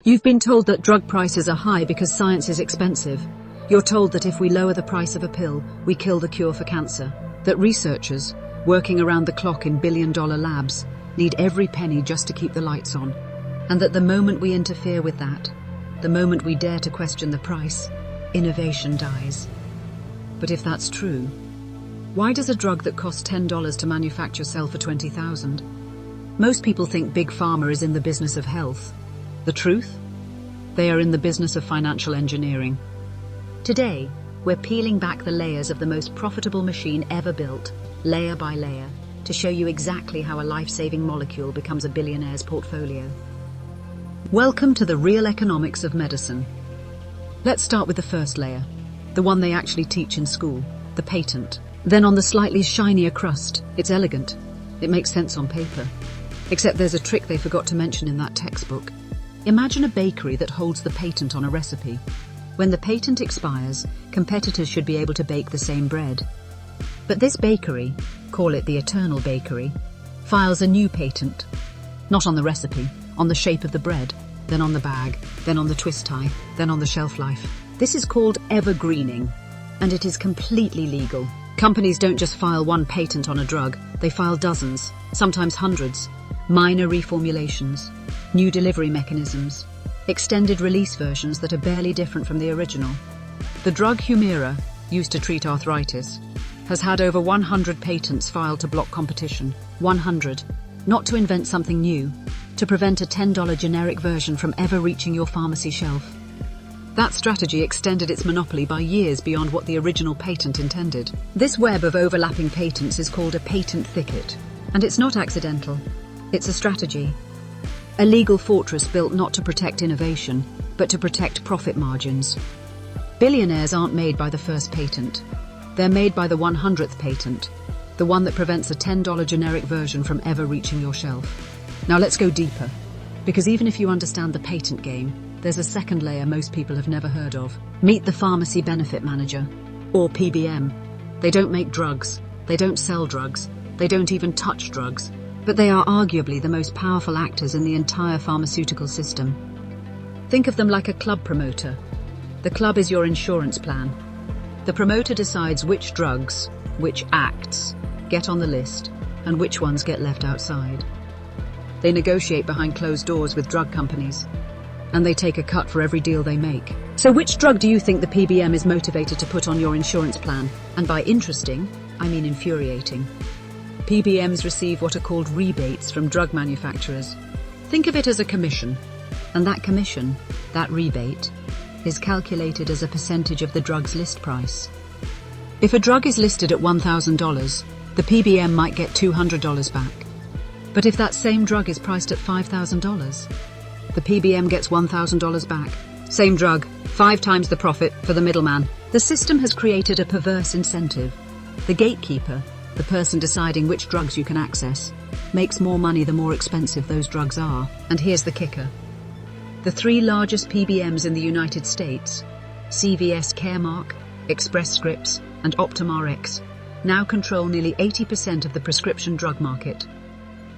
You've been told that drug prices are high because science is expensive. You're told that if we lower the price of a pill, we kill the cure for cancer. That researchers, working around the clock in billion-dollar labs, need every penny just to keep the lights on. And that the moment we interfere with that, the moment we dare to question the price, innovation dies. But if that's true, why does a drug that costs $10 to manufacture sell for $20,000? Most people think Big Pharma is in the business of health. The truth? They are in the business of financial engineering. Today, we're peeling back the layers of the most profitable machine ever built, layer by layer, to show you exactly how a life-saving molecule becomes a billionaire's portfolio. Welcome to the real economics of medicine. Let's start with the first layer, the one they actually teach in school, the patent. Then on the slightly shinier crust, it's elegant. It makes sense on paper. Except there's a trick they forgot to mention in that textbook. Imagine a bakery that holds the patent on a recipe. When the patent expires, competitors should be able to bake the same bread. But this bakery, call it the Eternal Bakery, files a new patent. Not on the recipe, on the shape of the bread, then on the bag, then on the twist tie, then on the shelf life. This is called evergreening, and it is completely legal. Companies don't just file one patent on a drug, they file dozens, sometimes hundreds. Minor reformulations, new delivery mechanisms, extended release versions that are barely different from the original. The drug Humira, used to treat arthritis, has had over 100 patents filed to block competition. 100. Not to invent something new, to prevent a $10 generic version from ever reaching your pharmacy shelf. That strategy extended its monopoly by years beyond what the original patent intended. This web of overlapping patents is called a patent thicket. And it's not accidental. It's a strategy. A legal fortress built not to protect innovation, but to protect profit margins. Billionaires aren't made by the first patent. They're made by the 100th patent, the one that prevents a $10 generic version from ever reaching your shelf. Now let's go deeper, because even if you understand the patent game, there's a second layer most people have never heard of. Meet the Pharmacy Benefit Manager, or PBM. They don't make drugs, they don't sell drugs, they don't even touch drugs. But they are arguably the most powerful actors in the entire pharmaceutical system. Think of them like a club promoter. The club is your insurance plan. The promoter decides which drugs, which acts, get on the list, and which ones get left outside. They negotiate behind closed doors with drug companies, and they take a cut for every deal they make. So which drug do you think the PBM is motivated to put on your insurance plan? And by interesting, I mean infuriating. PBMs receive what are called rebates from drug manufacturers. Think of it as a commission, and that commission, that rebate, is calculated as a percentage of the drug's list price. If a drug is listed at $1,000, the PBM might get $200 back. But if that same drug is priced at $5,000, the PBM gets $1,000 back. Same drug, 5 times the profit for the middleman. The system has created a perverse incentive. The gatekeeper, the person deciding which drugs you can access, makes more money the more expensive those drugs are. And here's the kicker. The 3 largest PBMs in the United States, CVS Caremark, Express Scripts, and OptumRx, now control nearly 80% of the prescription drug market.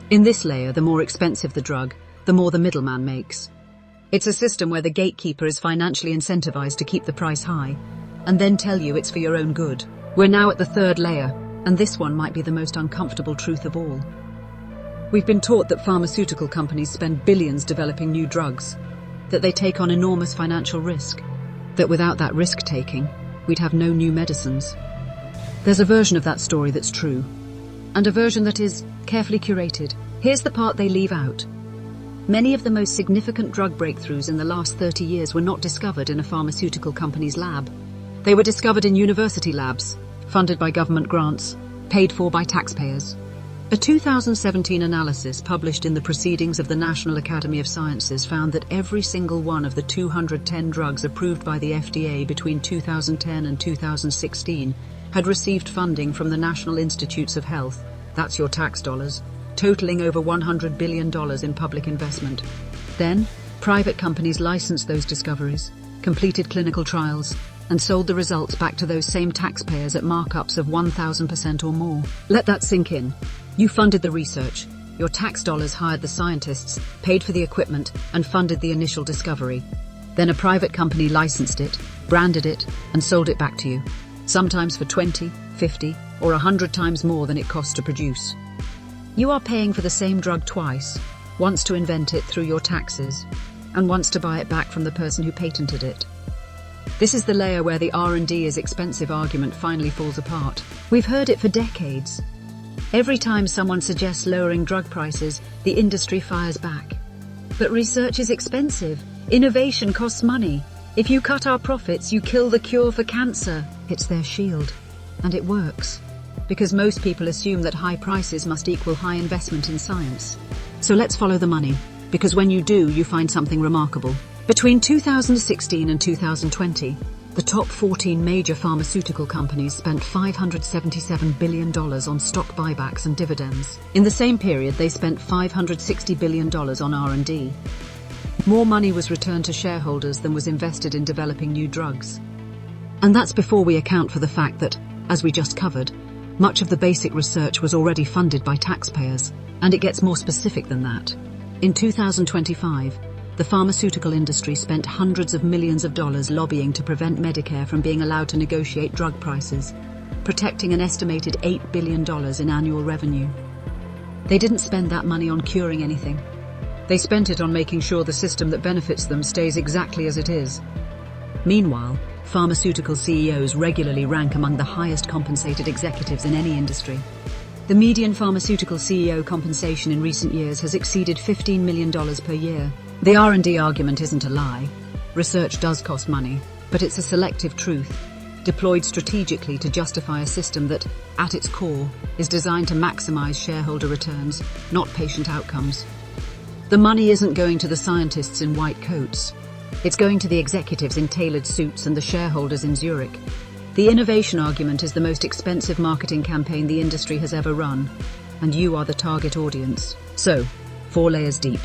In this layer, the more expensive the drug, the more the middleman makes. It's a system where the gatekeeper is financially incentivized to keep the price high, and then tell you it's for your own good. We're now at the third layer, and this one might be the most uncomfortable truth of all. We've been taught that pharmaceutical companies spend billions developing new drugs, that they take on enormous financial risk, that without that risk-taking, we'd have no new medicines. There's a version of that story that's true, and a version that is carefully curated. Here's the part they leave out. Many of the most significant drug breakthroughs in the last 30 years were not discovered in a pharmaceutical company's lab. They were discovered in university labs, funded by government grants, paid for by taxpayers. A 2017 analysis published in the Proceedings of the National Academy of Sciences found that every single one of the 210 drugs approved by the FDA between 2010 and 2016 had received funding from the National Institutes of Health, that's your tax dollars, totaling over $100 billion in public investment. Then, private companies licensed those discoveries, completed clinical trials, and sold the results back to those same taxpayers at markups of 1,000% or more. Let that sink in. You funded the research, Your tax dollars hired the scientists, paid for the equipment, and funded the initial discovery. Then a private company licensed it, branded it, and sold it back to you, sometimes for 20, 50, or 100 times more than it costs to produce. You are paying for the same drug twice, once to invent it through your taxes, and once to buy it back from the person who patented it. This is the layer where the R&D is expensive argument finally falls apart. We've heard it for decades. Every time someone suggests lowering drug prices, the industry fires back. But research is expensive. Innovation costs money. If you cut our profits, you kill the cure for cancer. It's their shield. And it works. Because most people assume that high prices must equal high investment in science. So let's follow the money. Because when you do, you find something remarkable. Between 2016 and 2020, the top 14 major pharmaceutical companies spent $577 billion on stock buybacks and dividends. In the same period, they spent $560 billion on R&D. More money was returned to shareholders than was invested in developing new drugs. And that's before we account for the fact that, as we just covered, much of the basic research was already funded by taxpayers. And it gets more specific than that. In 2025, the pharmaceutical industry spent hundreds of millions of dollars lobbying to prevent Medicare from being allowed to negotiate drug prices, protecting an estimated $8 billion in annual revenue. They didn't spend that money on curing anything. They spent it on making sure the system that benefits them stays exactly as it is. Meanwhile, pharmaceutical CEOs regularly rank among the highest compensated executives in any industry. The median pharmaceutical CEO compensation in recent years has exceeded $15 million per year. The R&D argument isn't a lie. Research does cost money, but it's a selective truth, deployed strategically to justify a system that, at its core, is designed to maximize shareholder returns, not patient outcomes. The money isn't going to the scientists in white coats. It's going to the executives in tailored suits and the shareholders in Zurich. The innovation argument is the most expensive marketing campaign the industry has ever run, and you are the target audience. So, 4 layers deep.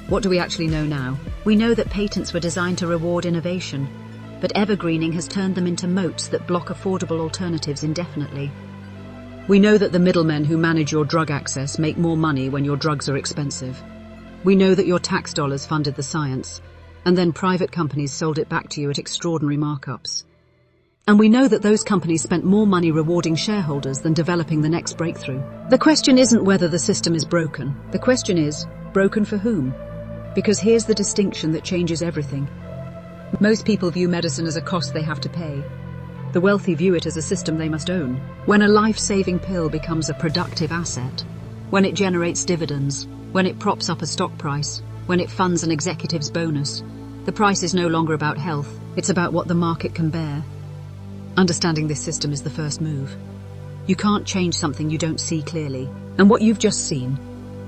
What do we actually know now? We know that patents were designed to reward innovation, but evergreening has turned them into moats that block affordable alternatives indefinitely. We know that the middlemen who manage your drug access make more money when your drugs are expensive. We know that your tax dollars funded the science, and then private companies sold it back to you at extraordinary markups. And we know that those companies spent more money rewarding shareholders than developing the next breakthrough. The question isn't whether the system is broken. The question is, broken for whom? Because here's the distinction that changes everything. Most people view medicine as a cost they have to pay. The wealthy view it as a system they must own. When a life-saving pill becomes a productive asset, when it generates dividends, when it props up a stock price, when it funds an executive's bonus, the price is no longer about health, it's about what the market can bear. Understanding this system is the first move. You can't change something you don't see clearly. And what you've just seen,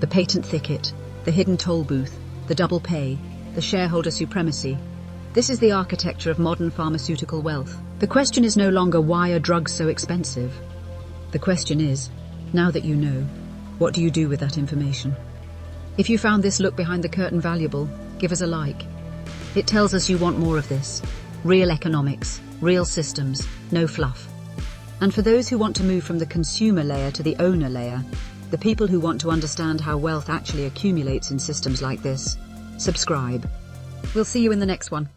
the patent thicket, the hidden toll booth, the double pay, the shareholder supremacy. This is the architecture of modern pharmaceutical wealth. The question is no longer why are drugs so expensive? The question is, now that you know, what do you do with that information? If you found this look behind the curtain valuable, give us a like. It tells us you want more of this. Real economics, real systems, no fluff. And for those who want to move from the consumer layer to the owner layer, the people who want to understand how wealth actually accumulates in systems like this, subscribe. We'll see you in the next one.